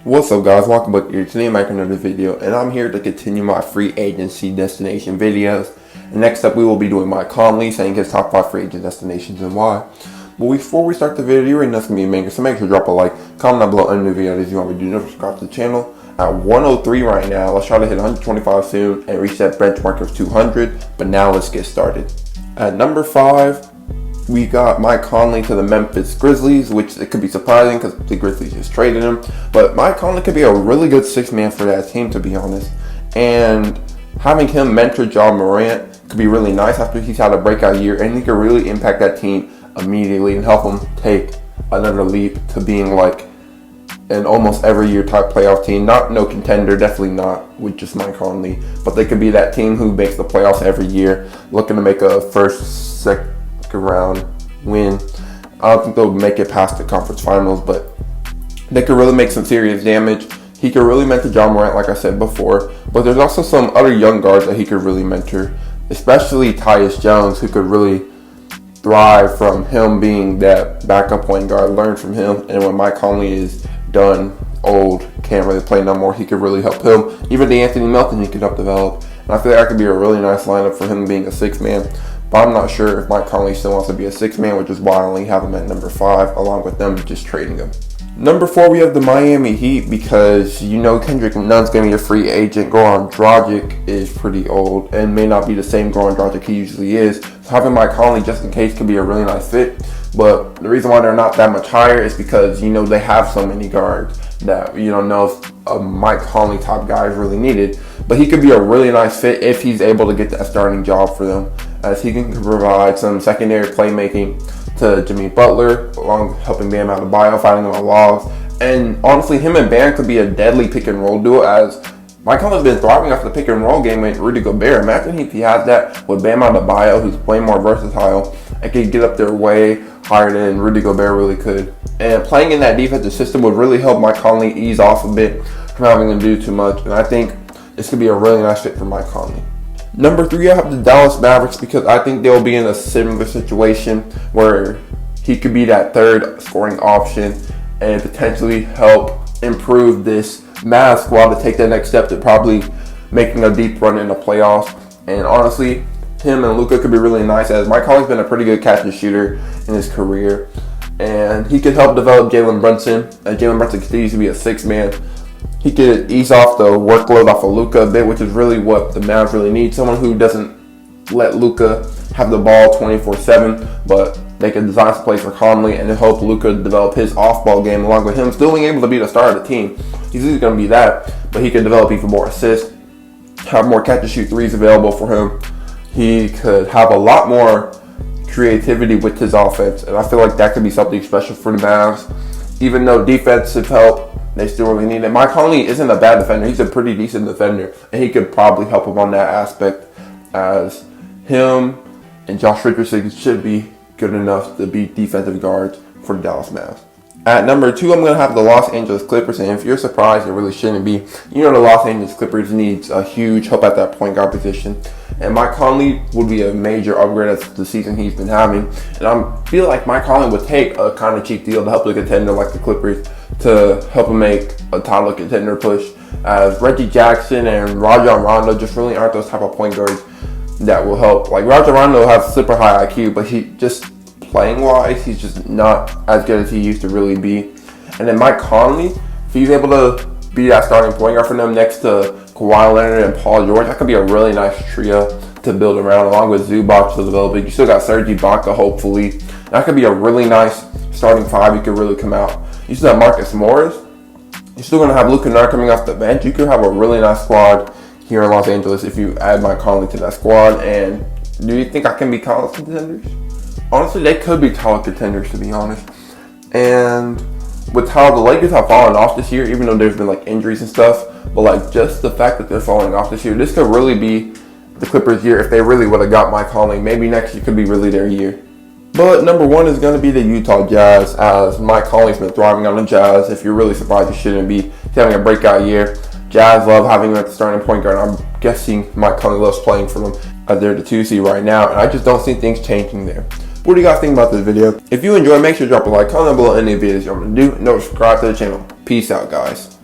What's up, guys? Welcome back here. Today I'm making another video, and I'm here to continue my free agency destination videos. And next up, we will be doing Mike Conley, saying his top 5 free agent destinations and why. But before we start the video, right now it's going to be a banger, so make sure to drop a like, comment down below under the video if you want me to do, subscribe to the channel. At 103 right now, let's try to hit 125 soon and reach that benchmark of 200. But now let's get started. At number 5, we got Mike Conley to the Memphis Grizzlies, which it could be surprising because the Grizzlies just traded him. But Mike Conley could be a really good 6th man for that team, to be honest. And having him mentor John Morant could be really nice after he's had a breakout year, and he could really impact that team immediately and help him take another leap to being like an almost every year type playoff team. Not no contender, definitely not with just Mike Conley, but they could be that team who makes the playoffs every year, looking to make a second round win. I don't think they'll make it past the conference finals, but they could really make some serious damage. He could really mentor John Morant, like I said before, but there's also some other young guards that he could really mentor, especially Tyus Jones, who could really thrive from him being that backup point guard, learn from him, and when Mike Conley is done, old, can't really play no more, he could really help him. Even the Anthony Melton he could help develop, and I feel like that could be a really nice lineup for him being a 6th man. But I'm not sure if Mike Conley still wants to be a 6th man, which is why I only have him at number 5, along with them just trading him. Number 4, we have the Miami Heat, because you know Kendrick Nunn's going to be a free agent. Goran Dragic is pretty old and may not be the same Goran Dragic he usually is. So having Mike Conley just in case could be a really nice fit. But the reason why they're not that much higher is because, you know, they have so many guards that you don't know if a Mike Conley type guy is really needed. But he could be a really nice fit if he's able to get that starting job for them, as he can provide some secondary playmaking to Jimmy Butler, along helping Bam Adebayo, finding him on logs. And honestly, him and Bam could be a deadly pick and roll duo, as Mike Conley's been thriving off the pick and roll game with Rudy Gobert. Imagine if he has that with Bam Adebayo, who's way more versatile and could get up there way higher than Rudy Gobert really could. And playing in that defensive system would really help Mike Conley ease off a bit from having to do too much. And I think this could be a really nice fit for Mike Conley. Number 3, I have the Dallas Mavericks, because I think they'll be in a similar situation where he could be that 3rd scoring option and potentially help improve this Mavs squad to take that next step to probably making a deep run in the playoffs. And honestly, him and Luka could be really nice, as Mike Conley's been a pretty good catch and shooter in his career. And he could help develop Jalen Brunson, and Jalen Brunson continues to be a 6th man. He could ease off the workload off of Luka a bit, which is really what the Mavs really need. Someone who doesn't let Luka have the ball 24/7, but they can design some plays for Conley and help Luka develop his off-ball game, along with him still being able to be the star of the team. He's easily going to be that, but he could develop even more assists, have more catch-and-shoot threes available for him. He could have a lot more creativity with his offense, and I feel like that could be something special for the Mavs. Even though defensive help, they still really need it. Mike Conley isn't a bad defender. He's a pretty decent defender, and he could probably help him on that aspect, as him and Josh Richardson should be good enough to be defensive guards for the Dallas Mavs. At number 2, I'm going to have the Los Angeles Clippers, and if you're surprised, it really shouldn't be. You know the Los Angeles Clippers needs a huge help at that point guard position, and Mike Conley would be a major upgrade as the season he's been having. And I feel like Mike Conley would take a kind of cheap deal to help a contender like the Clippers to help him make a title contender push, as Reggie Jackson and Rajon Rondo just really aren't those type of point guards that will help. Like Rajon Rondo has super high IQ, but he just playing wise, he's just not as good as he used to really be. And then Mike Conley, if he's able to be that starting point guard for them next to Kawhi Leonard and Paul George, that could be a really nice trio to build around, along with Zubac to develop it. You still got Serge Ibaka, hopefully. That could be a really nice starting 5. You could really come out. You still have Marcus Morris. You're still going to have Luke Kennard coming off the bench. You could have a really nice squad here in Los Angeles if you add Mike Conley to that squad. And do you think I can be title contenders? Honestly, they could be title contenders, to be honest. And with how the Lakers have fallen off this year, even though there's been like injuries and stuff, but like just the fact that they're falling off this year, this could really be the Clippers' year if they really would have got Mike Conley. Maybe next year could be really their year. But number 1 is going to be the Utah Jazz, as Mike Conley's been thriving on the Jazz. If you're really surprised, you shouldn't be. He's having a breakout year. Jazz love having him at the starting point guard. I'm guessing Mike Conley loves playing for them, as they're the 2 seed right now, and I just don't see things changing there. What do you guys think about this video? If you enjoyed, make sure to drop a like, comment below any videos you want me to do, and don't subscribe to the channel. Peace out, guys.